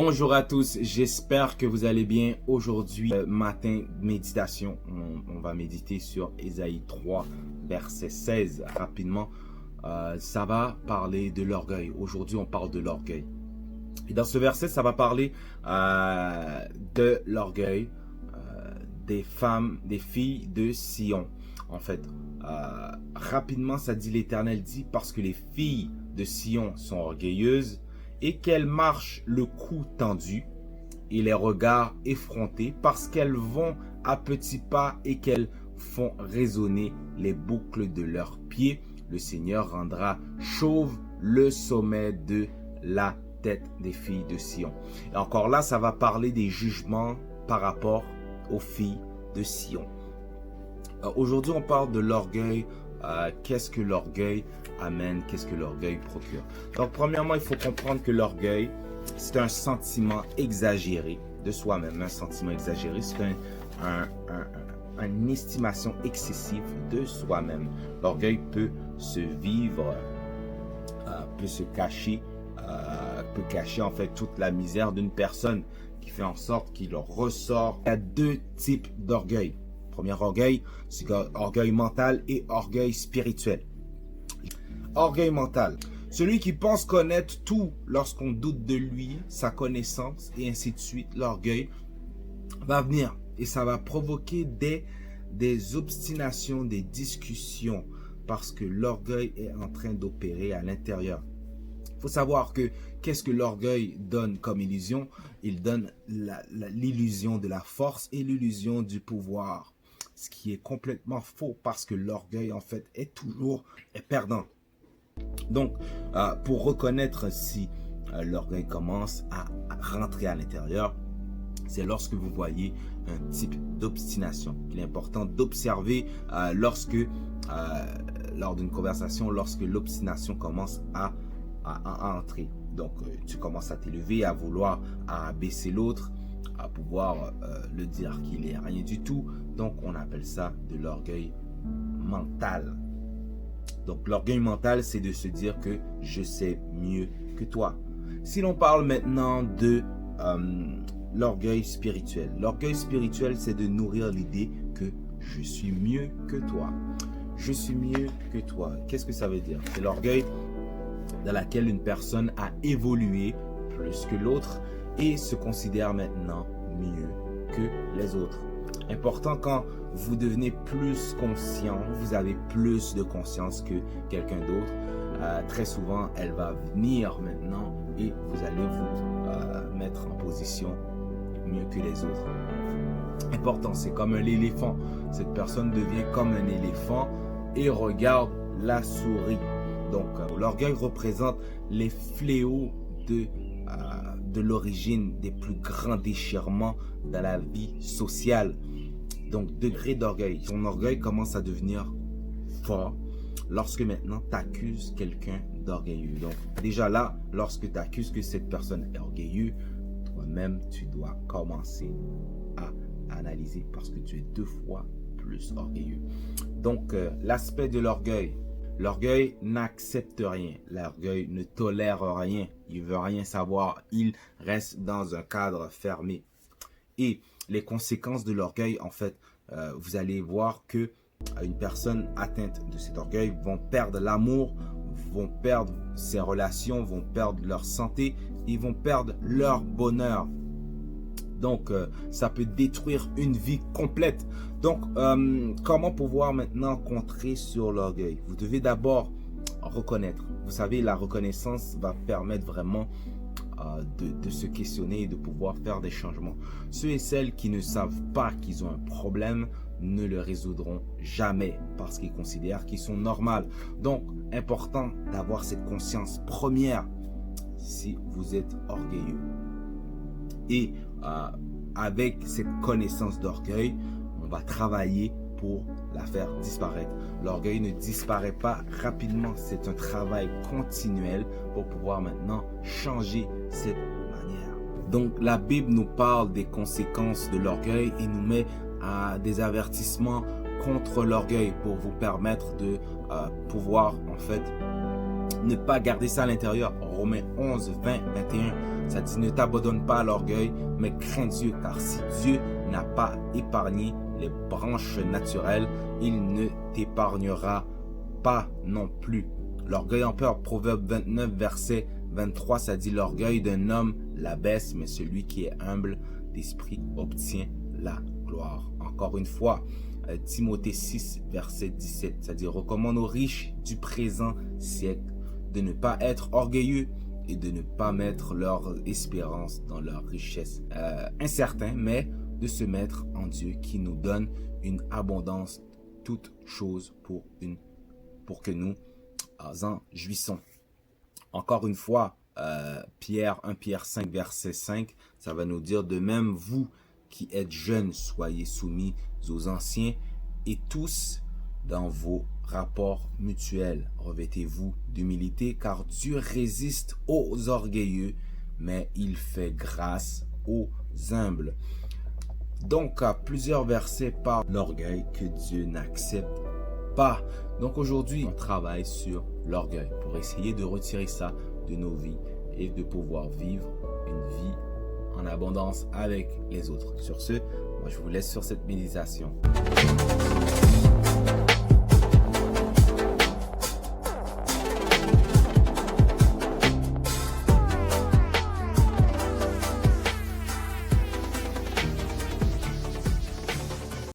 Bonjour à tous, j'espère que vous allez bien. Aujourd'hui, matin, méditation. On va méditer sur Ésaïe 3, verset 16. Rapidement, ça va parler de l'orgueil. Aujourd'hui, on parle de l'orgueil. Et dans ce verset, ça va parler de l'orgueil des femmes, des filles de Sion. En fait, rapidement, ça dit, l'Éternel dit, parce que les filles de Sion sont orgueilleuses, et qu'elles marchent le cou tendu et les regards effrontés, parce qu'elles vont à petits pas et qu'elles font résonner les boucles de leurs pieds. Le Seigneur rendra chauve le sommet de la tête des filles de Sion. Et encore là, ça va parler des jugements par rapport aux filles de Sion. Aujourd'hui, on parle de l'orgueil. Qu'est-ce que l'orgueil amène? Qu'est-ce que l'orgueil procure? Donc, premièrement, il faut comprendre que l'orgueil, c'est un sentiment exagéré de soi-même. Un sentiment exagéré, c'est une estimation excessive de soi-même. L'orgueil peut se vivre, peut se cacher, peut cacher en fait toute la misère d'une personne, qui fait en sorte qu'il ressort. Il y a deux types d'orgueil. Premier orgueil, c'est orgueil mental et orgueil spirituel. Orgueil mental, celui qui pense connaître tout lorsqu'on doute de lui, sa connaissance et ainsi de suite. L'orgueil va venir et ça va provoquer des obstinations, des discussions, parce que l'orgueil est en train d'opérer à l'intérieur. Il faut savoir que qu'est-ce que l'orgueil donne comme illusion? Il donne l'illusion de la force et l'illusion du pouvoir. Ce qui est complètement faux, parce que l'orgueil en fait est toujours perdant. Donc, pour reconnaître si l'orgueil commence à rentrer à l'intérieur, c'est lorsque vous voyez un type d'obstination. Il est important d'observer lors d'une conversation, lorsque l'obstination commence à entrer. Donc, tu commences à t'élever, à vouloir abaisser l'autre, à pouvoir le dire qu'il est rien du tout. Donc, on appelle ça de l'orgueil mental. Donc, l'orgueil mental, c'est de se dire que je sais mieux que toi. Si l'on parle maintenant de l'orgueil spirituel. L'orgueil spirituel, c'est de nourrir l'idée que je suis mieux que toi. Je suis mieux que toi. Qu'est-ce que ça veut dire? C'est l'orgueil dans laquelle une personne a évolué plus que l'autre et se considère maintenant mieux que les autres. Important, quand vous devenez plus conscient, vous avez plus de conscience que quelqu'un d'autre. Très souvent, elle va venir maintenant et vous allez vous mettre en position mieux que les autres. Important, c'est comme un éléphant. Cette personne devient comme un éléphant et regarde la souris. Donc, l'orgueil représente les fléaux de l'origine des plus grands déchirements dans la vie sociale. Donc, degré d'orgueil. Ton orgueil commence à devenir fort lorsque maintenant tu accuses quelqu'un d'orgueilleux. Donc, déjà là, lorsque tu accuses que cette personne est orgueilleuse, toi-même, tu dois commencer à analyser, parce que tu es 2 fois plus orgueilleux. Donc, l'aspect de l'orgueil. L'orgueil n'accepte rien. L'orgueil ne tolère rien. Il ne veut rien savoir. Il reste dans un cadre fermé. Et les conséquences de l'orgueil, en fait, vous allez voir que une personne atteinte de cet orgueil vont perdre l'amour, vont perdre ses relations, vont perdre leur santé, ils vont perdre leur bonheur. Donc, ça peut détruire une vie complète. Donc, comment pouvoir maintenant contrer sur l'orgueil? Vous devez d'abord reconnaître. Vous savez, la reconnaissance va permettre vraiment de se questionner et de pouvoir faire des changements. Ceux et celles qui ne savent pas qu'ils ont un problème ne le résoudront jamais, parce qu'ils considèrent qu'ils sont normaux. Donc, important d'avoir cette conscience première si vous êtes orgueilleux. Et avec cette connaissance d'orgueil, on va travailler pour la faire disparaître. L'orgueil ne disparaît pas rapidement, c'est un travail continuel pour pouvoir maintenant changer cette manière. Donc, la Bible nous parle des conséquences de l'orgueil et nous met des avertissements contre l'orgueil pour vous permettre de pouvoir en fait ne pas garder ça à l'intérieur. Romains 11, 20, 21, ça dit ne t'abandonne pas à l'orgueil, mais crains Dieu, car si Dieu n'a pas épargné les branches naturelles, il ne t'épargnera pas non plus. L'orgueil en peur, Proverbe 29, verset 23, ça dit l'orgueil d'un homme l'abaisse, mais celui qui est humble d'esprit obtient la gloire. Encore une fois, Timothée 6, verset 17, ça dit recommande aux riches du présent siècle de ne pas être orgueilleux et de ne pas mettre leur espérance dans leur richesse incertain, mais de se mettre en Dieu qui nous donne une abondance toutes choses pour que nous en jouissons. Encore une fois, 1 Pierre 5, verset 5, ça va nous dire de même vous qui êtes jeunes, soyez soumis aux anciens et tous dans vos rapports mutuels. Revêtez-vous d'humilité car Dieu résiste aux orgueilleux, mais il fait grâce aux humbles. Donc, plusieurs versets parlent de l'orgueil que Dieu n'accepte pas. Donc aujourd'hui, on travaille sur l'orgueil pour essayer de retirer ça de nos vies et de pouvoir vivre une vie en abondance avec les autres. Sur ce, moi je vous laisse sur cette méditation.